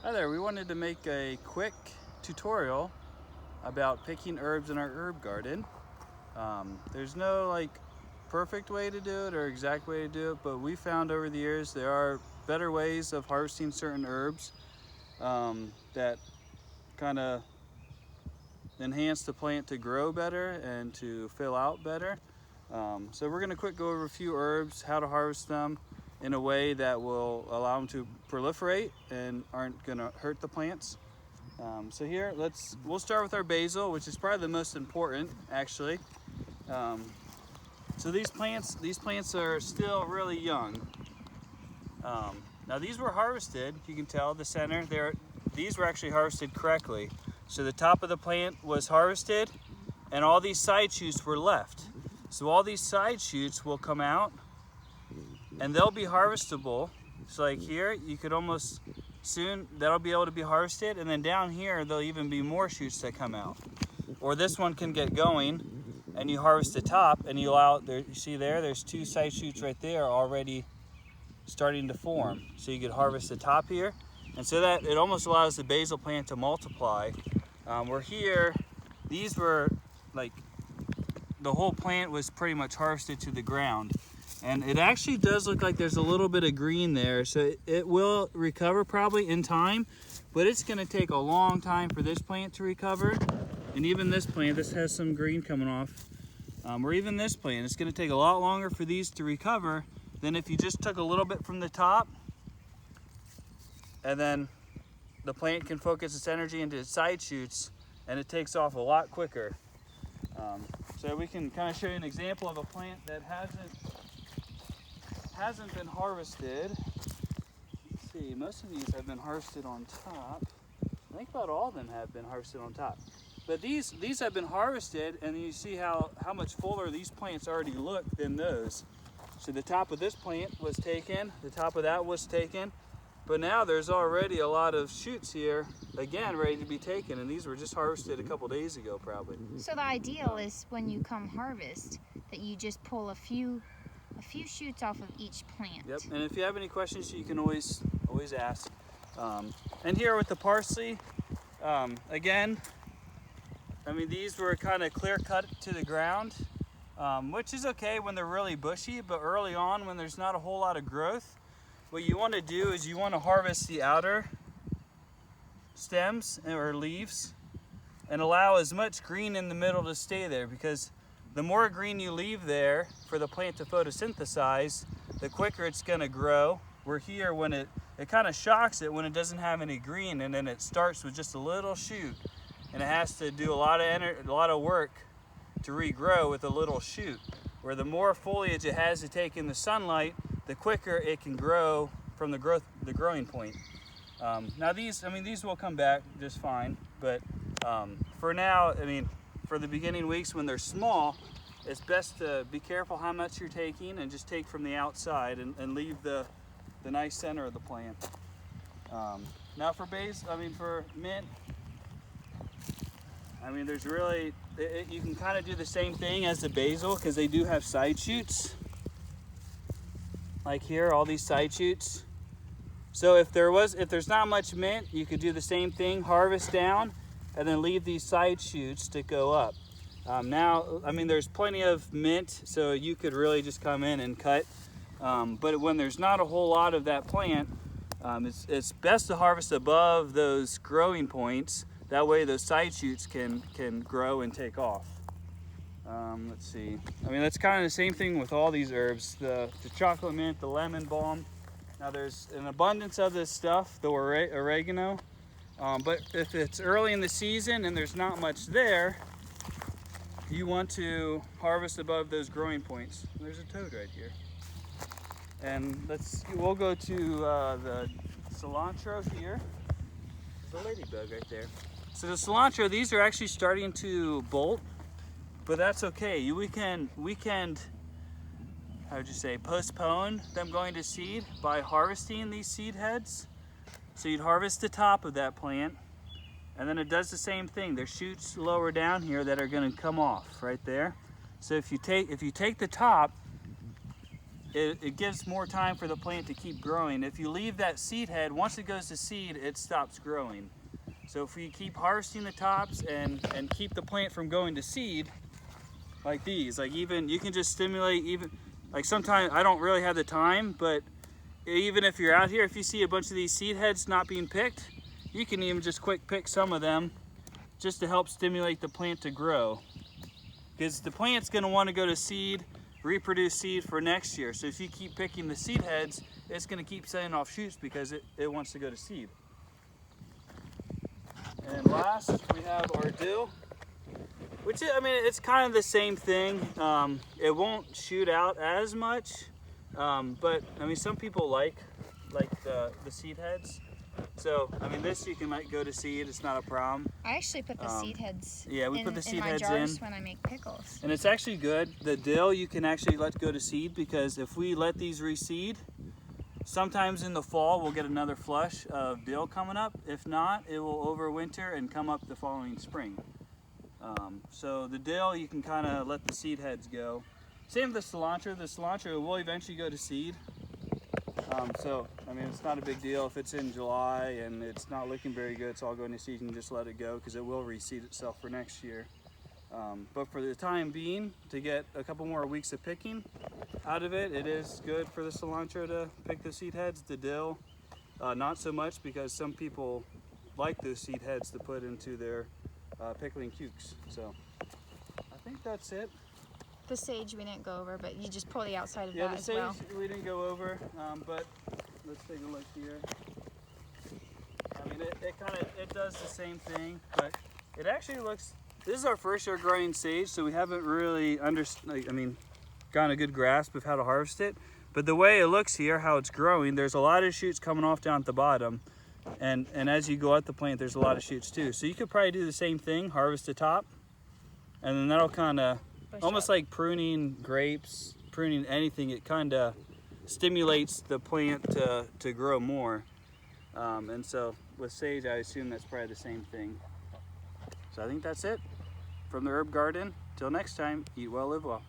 Hi there, we wanted to make a quick tutorial about picking herbs in our herb garden. There's no perfect way to do it or exact way to do it, but we found over the years there are better ways of harvesting certain herbs that kind of enhance the plant to grow better and to fill out better. So we're going to quick go over a few herbs, how to harvest them in a way that will allow them to proliferate and aren't going to hurt the plants. So here, we'll start with our basil, which is probably the most important, actually. So these plants are still really young. Now these were harvested. You can tell the center there. These were actually harvested correctly. So the top of the plant was harvested, and all these side shoots were left. So all these side shoots will come out, and they'll be harvestable. So like here, you could almost soon, that'll be able to be harvested, and then down here, there'll even be more shoots that come out. Or this one can get going, and you harvest the top, and you allow, there, you see there's two side shoots right there already starting to form. So you could harvest the top here, and so that it almost allows the basil plant to multiply. Where here, these were the whole plant was pretty much harvested to the ground. And it actually does look like there's a little bit of green there, so it will recover probably in time, but it's going to take a long time for this plant to recover. And even this plant, this has some green coming off, or even this plant, it's going to take a lot longer for these to recover than if you just took a little bit from the top, and then the plant can focus its energy into its side shoots, and it takes off a lot quicker. So we can kind of show you an example of a plant that hasn't been harvested. Let's see, most of these have been harvested on top. I think about all of them have been harvested on top. But these have been harvested, and you see how much fuller these plants already look than those. So the top of this plant was taken, the top of that was taken, but now there's already a lot of shoots here, again, ready to be taken, and these were just harvested a couple days ago, probably. So the ideal is when you come harvest, that you just pull a few shoots off of each plant. Yep, and if you have any questions, you can always ask. And here with the parsley, again, I mean, these were kind of clear cut to the ground, which is okay when they're really bushy, but early on when there's not a whole lot of growth, what you want to do is you want to harvest the outer stems or leaves and allow as much green in the middle to stay there, because the more green you leave there for the plant to photosynthesize, the quicker it's going to grow. We're here when it kind of shocks it when it doesn't have any green, and then it starts with just a little shoot, and it has to do a lot of work to regrow with a little shoot. Where the more foliage it has to take in the sunlight, the quicker it can grow from the growing point. Now these will come back just fine, but for now, I mean, for the beginning weeks when they're small, it's best to be careful how much you're taking and just take from the outside and leave the nice center of the plant. Now for for mint, there's really, you can kind of do the same thing as the basil, because they do have side shoots. Like here, all these side shoots. So if there's not much mint, you could do the same thing, harvest down, and then leave these side shoots to go up. Now, there's plenty of mint, so you could really just come in and cut. But when there's not a whole lot of that plant, it's best to harvest above those growing points. That way those side shoots can grow and take off. Let's see. That's kind of the same thing with all these herbs. The chocolate mint, the lemon balm. Now there's an abundance of this stuff, the oregano. But if it's early in the season and there's not much there, you want to harvest above those growing points. There's a toad right here. And we'll go to the cilantro here. There's a ladybug right there. So the cilantro, these are actually starting to bolt, but that's okay. We can postpone them going to seed by harvesting these seed heads. So you'd harvest the top of that plant, and then it does the same thing. There's shoots lower down here that are going to come off right there. So if you take the top it gives more time for the plant to keep growing. If you leave that seed head, once it goes to seed, it stops growing. So if we keep harvesting the tops and keep the plant from going to seed, like these, like even you can just stimulate, even like sometimes I don't really have the time, but even if you're out here, if you see a bunch of these seed heads not being picked, you can even just quick pick some of them just to help stimulate the plant to grow. Because the plant's going to want to go to seed, reproduce seed for next year. So if you keep picking the seed heads, it's going to keep sending off shoots because it wants to go to seed. And last, we have our dill, which is, I mean, it's kind of the same thing. It won't shoot out as much, but I mean, some people like the seed heads. So, I mean, this you can let go to seed, it's not a problem. I actually put the seed heads put the seed in my heads jars when I make pickles. And it's actually good. The dill you can actually let go to seed, because if we let these reseed, sometimes in the fall we'll get another flush of dill coming up. If not, it will overwinter and come up the following spring. So the dill you can kind of let the seed heads go. Same with the cilantro. The cilantro will eventually go to seed. So, I mean, it's not a big deal if it's in July and it's not looking very good, it's all going to seed, you can just let it go because it will reseed itself for next year. But for the time being, to get a couple more weeks of picking out of it, it is good for the cilantro to pick the seed heads. The dill, not so much, because some people like those seed heads to put into their pickling cukes. So, I think that's it. The sage we didn't go over, but you just pull the outside of Yeah, that the as sage well. we didn't go over, but let's take a look here. I mean, it does the same thing, but it actually looks. This is our first year growing sage, so we haven't really gotten a good grasp of how to harvest it. But the way it looks here, how it's growing, there's a lot of shoots coming off down at the bottom, and as you go up the plant, there's a lot of shoots too. So you could probably do the same thing, harvest the top, and then that'll kind of. Almost like pruning grapes, pruning anything, it kind of stimulates the plant to grow more. And so with sage, I assume that's probably the same thing. So I think that's it from the herb garden. Till next time, eat well, live well.